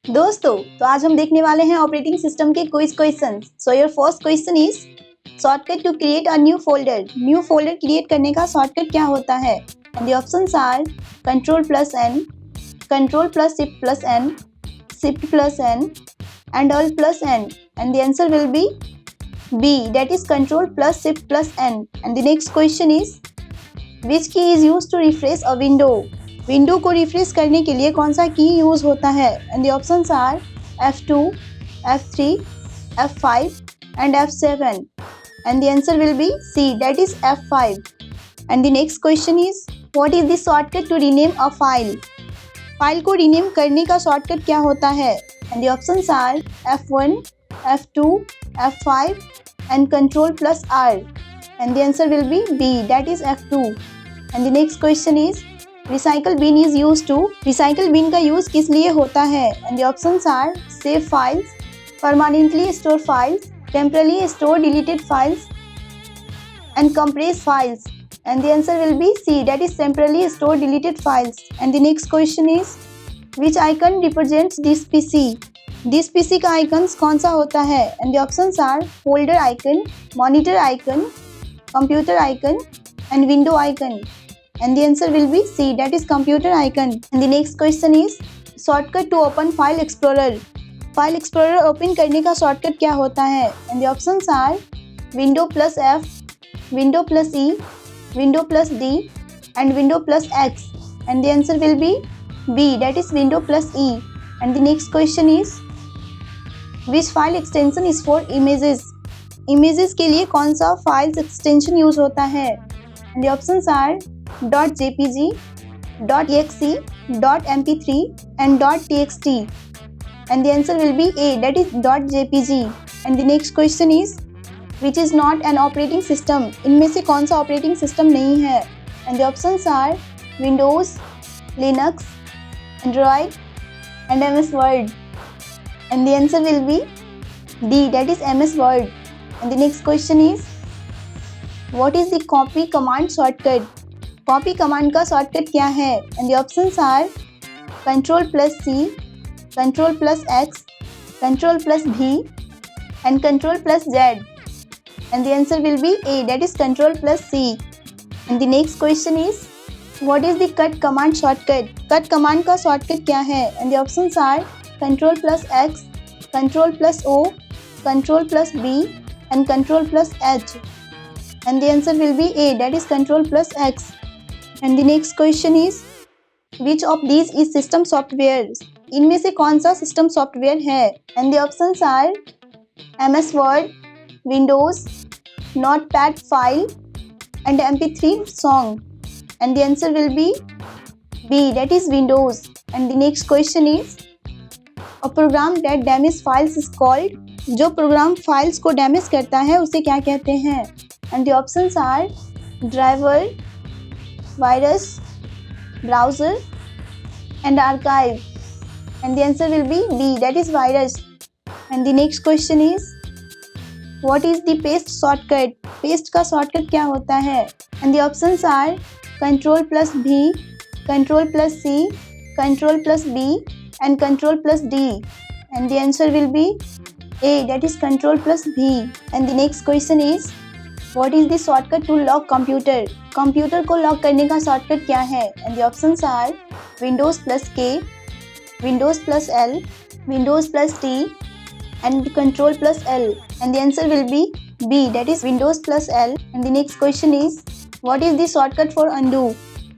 दोस्तों, तो आज हम देखने वाले हैं ऑपरेटिंग सिस्टम के quiz question. So your first question is shortcut to create a new folder. New folder create करने का शॉर्टकट क्या होता है? And the options are control plus N, control plus shift plus N, shift plus N and all plus N. And the answer will be B, that is control plus shift plus N. And the next question is which key is used to refresh a window? Window को refresh करने के लिए कौन सा key use होता है? And the options are F2, F3, F5 and F7. And the answer will be C, that is F5. And the next question is what is the shortcut to rename a file? File को rename करने का shortcut क्या होता है? And the options are F1, F2, F5 and control plus R. And the answer will be B, that is F2. And the next question is recycle bin is used to. recycle bin का use किस लिए होता है? And the options are save files, permanently store files, temporarily store deleted files and compress files. And the answer will be C, that is temporarily store deleted files. And the next question is which icon represents this PC? This PC का icons कौन सा होता है? And the options are folder icon, monitor icon, computer icon and window icon. And the answer will be C, that is computer icon. And the next question is shortcut to open file explorer. File explorer open करने का shortcut क्या होता है? And the options are window plus F, window plus E, window plus D and window plus x. And the answer will be B, that is window plus E. And the next question is Which file extension is for images? Images के लिए कौन सा files extension use होता है? And the options are .jpg, .exe, .mp3 and .txt. And the answer will be A, that is .jpg. And the next question is which is not an operating system? इनमें से कौन सा operating system नहीं है? And the options are Windows, Linux, Android and MS Word. And the answer will be D, that is MS Word. And the next question is what is the copy command shortcut? Copy command का shortcut क्या है? And the options are Control plus C, Control plus X, Control plus V and Control plus Z. And the answer will be A, that is Control plus C. And the next question is what is the cut command shortcut? Cut command का shortcut क्या है? And the options are Control plus X, Control plus O, Control plus B and Control plus H. And the answer will be A, that is Control plus X. And the next question is which of these is system software? इनमें से कौन सा system software है? And the options are MS Word, Windows, Notepad file and MP3 song. And the answer will be B, that is Windows. And the next question is A program that damage files is called. जो program files को damage करता है उसे क्या कहते हैं? And the options are driver, virus, browser and archive. And the answer will be B, that is virus. And the next question is what is the paste shortcut? Paste का shortcut क्या होता है? And the options are control plus V, control plus C, control plus B and control plus D. And the answer will be A, that is control plus B. And the next question is what is the shortcut to lock computer? Computer को lock करने का shortcut क्या है? And the options are Windows plus K, Windows plus L, Windows plus T and control plus L. And the answer will be B, that is Windows plus L. And the next question is what is the shortcut for undo?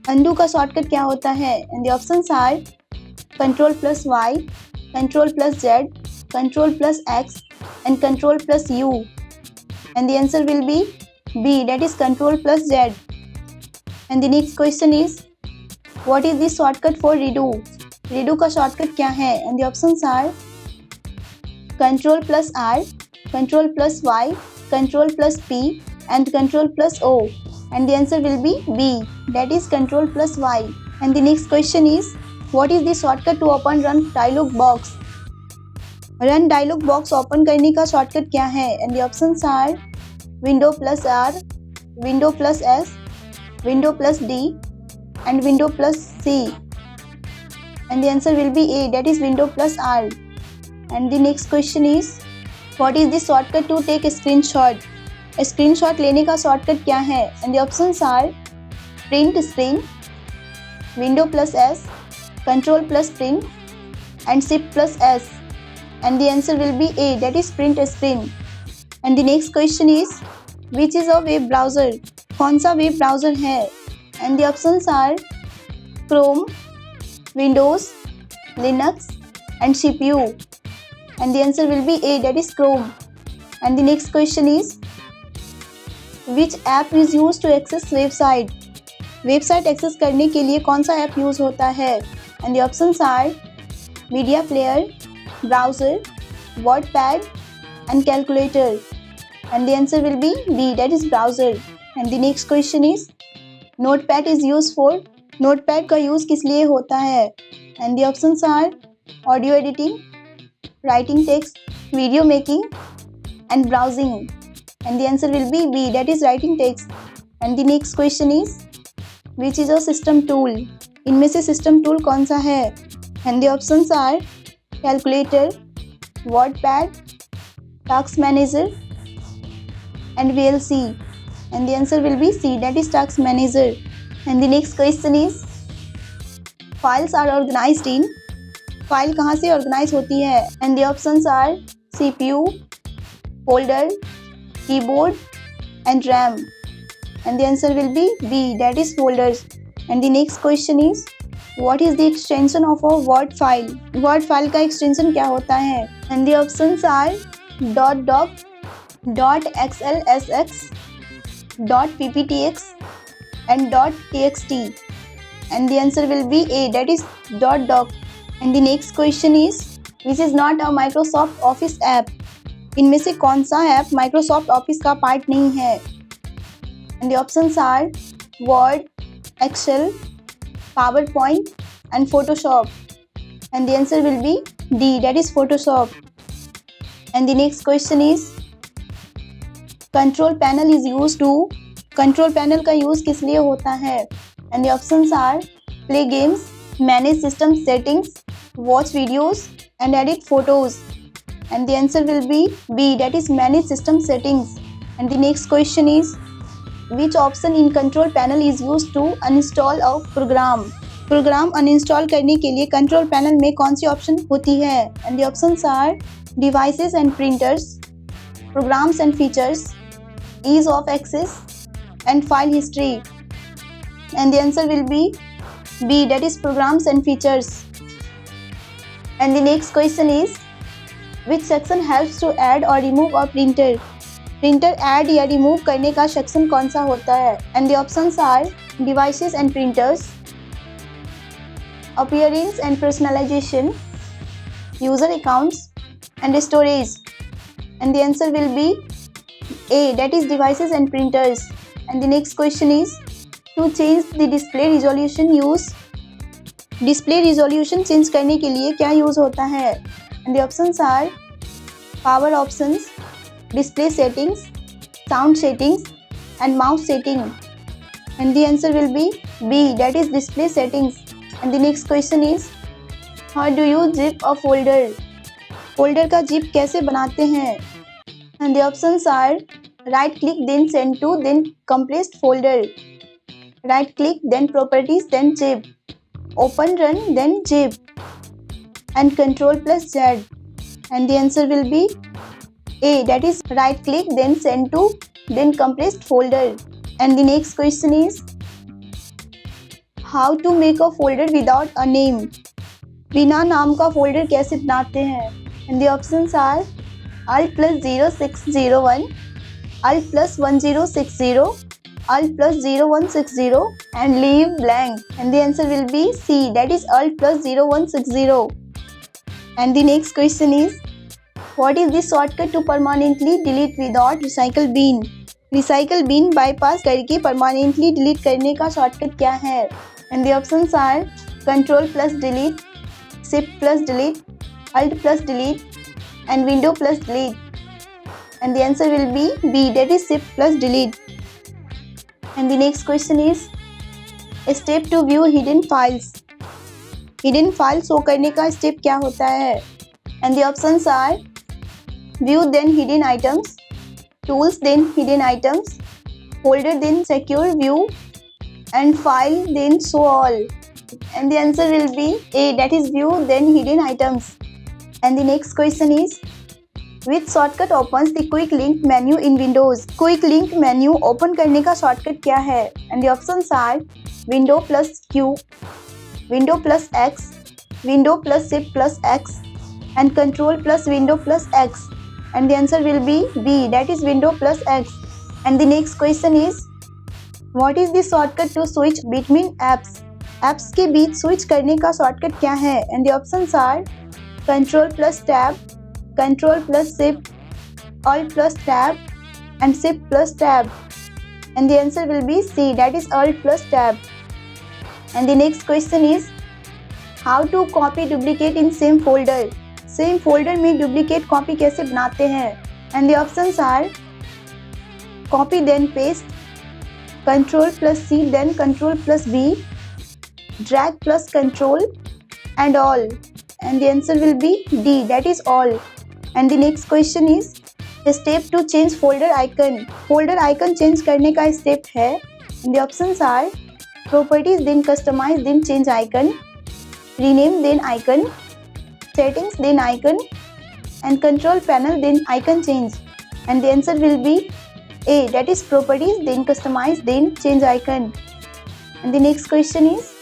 Undo का shortcut क्या होता है? And the options are Control plus Y, Control plus Z, Control plus X and Control plus U. And the answer will be B, that is Control plus Z. And the next question is what is the shortcut for redo? Redo का shortcut क्या है? And the options are Control plus R, Control plus Y, Control plus P and Control plus O. And the answer will be B, that is Control plus Y. And the next question is what is the shortcut to open run dialog box? Run dialog box open करने का shortcut क्या है? And the options are window plus R, window plus S, window plus D and window plus C. and the answer will be A, that is window plus R. And the next question is, what is the shortcut to take a screenshot? Screenshot लेने का shortcut क्या है? And the options are print screen, window plus S, control plus print and shift plus S. And the answer will be A, that is print screen. And the next question is, which is a web browser? कौन सा web browser है? And the options are Chrome, Windows, Linux and CPU. And the answer will be A, that is Chrome. And the next question is, Which app is used to access website? Website access करने के लिए कौन सा app use होता है? And the options are media player, browser, WordPad and calculator. And the answer will be B, that is browser. And the next question is, Notepad is use for? Notepad का use किस लिए होता है? And the options are audio editing, writing text, video making and browsing. And the answer will be B, that is writing text. And the next question is, which is a system tool? इनमें से system tool कौन सा है? And the options are calculator, WordPad, task manager and VLC. And the answer will be C, that is task manager. And the next question is, files are organized in? File कहाँ से organise होती है? And the options are CPU, folder, keyboard and RAM. And the answer will be B, that is folders. And the next question is, what is the extension of a Word file? Word file का extension क्या होता है? And the options are .doc, .xlsx, .pptx and .txt. And the answer will be A, that is .doc. And the next question is, which is not a Microsoft Office app? इनमें से कौन सा app Microsoft Office का part नहीं है? And the options are Word, Excel, PowerPoint and Photoshop. And the answer will be D, that is Photoshop. And the next question is, control panel is use to? Control panel का use किस लिए होता है? And the options are play games, manage system settings, watch videos and edit photos. And the answer will be B, that is manage system settings. And the next question is, which option in control panel is used to uninstall a program? Program uninstall करने के लिए control panel में कौन सी option होती है? And the options are devices and printers, programs and features, ease of access and file history. And the answer will be B, that is programs and features. And the next question is, which section helps to add or remove a printer? Printer add या remove करने का section कौन सा होता है? And the options are devices and printers, appearance and personalisation, user accounts and storage. And the answer will be A, that is devices and printers. And the next question is, to change the display resolution use? Display resolution change करने के लिए क्या use होता है? And the options are power options, display settings, sound settings and mouse setting. And the answer will be B, that is display settings. And the next question is, how do you zip a folder? Folder का zip कैसे बनाते हैं? And the options are right click then send to then compressed folder, right click then properties then zip, open run then zip and control plus Z. And the answer will be A, that is right click then send to then compressed folder. And the next question is, how to make a folder without a name? बिना नाम का folder कैसे बनाते हैं? And the options are alt plus 0601, alt plus 1060, alt plus 0160 and leave blank. And the answer will be C, that is alt plus 0160. And the next question is, what is the shortcut to permanently delete without recycle bin? Recycle bin bypass करके permanently delete करने का shortcut क्या है? And the options are control plus delete, shift plus delete, alt plus delete and window plus delete. And the answer will be B, that is shift plus delete. And the next question is, a step to view hidden files. Hidden file show करने का step क्या होता है? And the options are view then hidden items, tools then hidden items, folder then secure view, and file then show all. And the answer will be A, that is view then hidden items. And the next question is, which shortcut opens the quick link menu in Windows? Quick link menu open करने का shortcut क्या है? And the options are window plus Q, window plus X, window plus shift plus X, and control plus window plus X. And the answer will be B, that is window plus X. And the next question is, What is the shortcut to switch between apps? Apps के बीच switch करने का shortcut क्या है? And the options are Control plus Tab, Control plus Shift, Alt plus Tab, and Shift plus Tab. And the answer will be C, that is Alt plus Tab. And the next question is, how to copy duplicate in same folder? Same folder में duplicate copy कैसे बनाते हैं? And the options are Copy then paste, Control plus C then Control plus V, drag plus Control, and all. And the answer will be D, that is all. And the next question is, step to change folder icon. Folder icon change करने का step है. And the options are properties then customize then change icon, rename then icon, settings then icon, and control panel then icon change. And the answer will be A, that is properties then customize then change icon. And the next question is,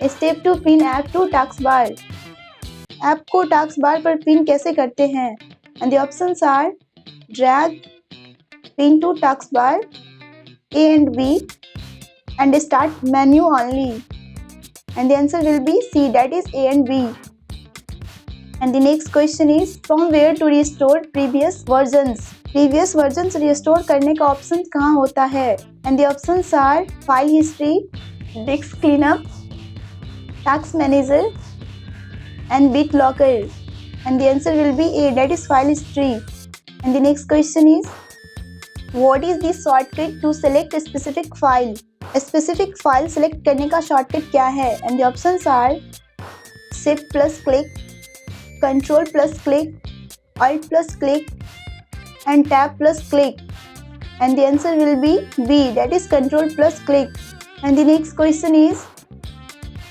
step to pin app to taskbar. App को taskbar पर pin कैसे करते हैं? And the options are drag, pin to taskbar, A and B, and start menu only. And the answer will be C, that is A and B. And the next question is, from where to restore previous versions? Previous versions restore करने का option कहाँ होता है? And the options are file history, disk cleanup, task manager, and BitLocker. And the answer will be A, that is file history. And the next question is, what is the shortcut to select a specific file? A specific file select करने का shortcut क्या है? And the options are Shift plus click, Control plus click, Alt plus click, and Tab plus click. And the answer will be B, that is Control plus click. And the next question is,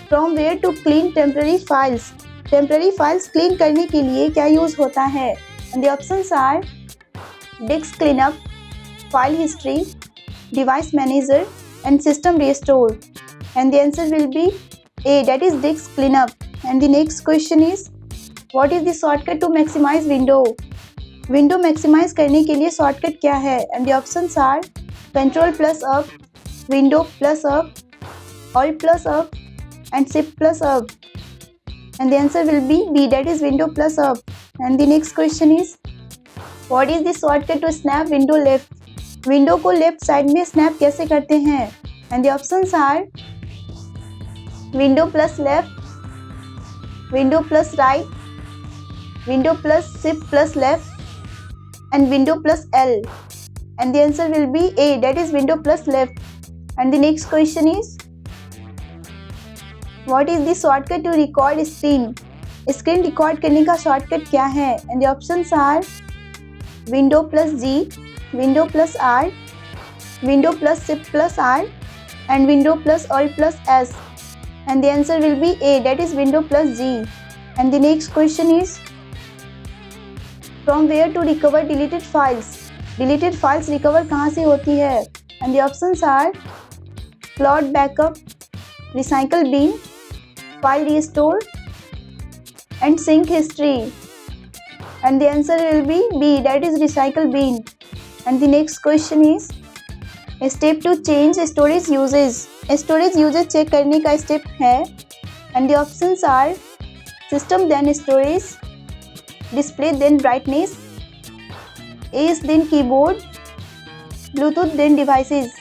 from where to clean temporary files? Temporary files clean करने के लिए क्या use होता है? And the options are disk cleanup, file history, device manager, and system restore. And the answer will be A, that is disk cleanup. And the next question is, what is the shortcut to maximize window? Window maximise करने के लिए shortcut क्या है? And the options are control plus up, window plus up, alt plus up, and shift plus up. And the answer will be B, that is window plus up. And the next question is, what is the shortcut to snap window left? Window को left side में snap कैसे करते हैं? And the options are window plus left, window plus right, window plus shift plus left, and window plus L. And the answer will be A, that is window plus left. And the next question is, what is the shortcut to record screen? Screen record करने का shortcut क्या है? And the options are window plus G, window plus R, window plus shift plus R, and window plus Alt plus S. And the answer will be A, that is window plus G. And the next question is, from where to recover deleted files? Deleted files recover कहाँ से होती है? And the options are cloud backup, recycle bin, file restore, and sync history. And the answer will be B, that is recycle bin. And the next question is, a step to change storage uses. Storage usage check करने का step है. And the options are system then storage, display then brightness, ACE then keyboard, Bluetooth then devices.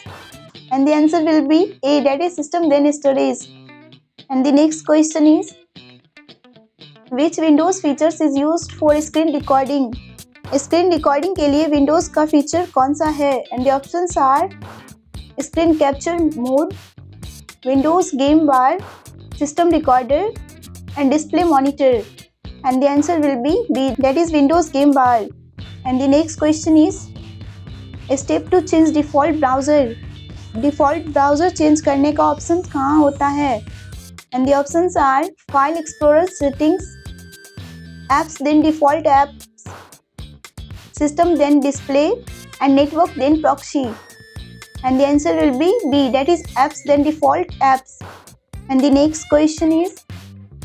And the answer will be A, that is system then storage. And the next question is, which Windows features is used for screen recording? Screen recording के लिए Windows का feature कौन सा है? And the options are screen capture mode, Windows game bar, system recorder, and display monitor? And the answer will be B, that is Windows game bar. And the next question is a step to change default browser. Default browser change करने का option कहाँ होता है? And the options are File Explorer settings, apps then default apps, system then display, and network then proxy. And the answer will be B, that is apps then default apps. And the next question is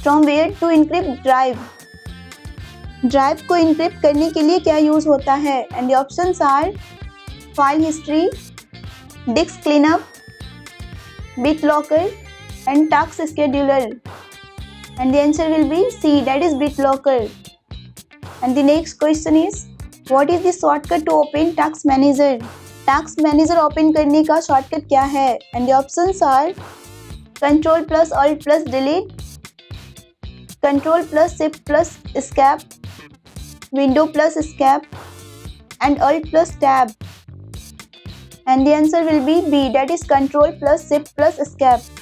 from where to encrypt drive. Drive को encrypt करने के लिए क्या use होता है? And the options are file history, disk cleanup, BitLocker, and task scheduler. And the answer will be C, that is BitLocker. And the next question is what is the shortcut to open task manager? Task manager open करने का shortcut क्या है? And the options are control plus alt plus delete, control plus shift plus escape, window plus escape, and alt plus tab. And the answer will be B, that is control plus shift plus escape.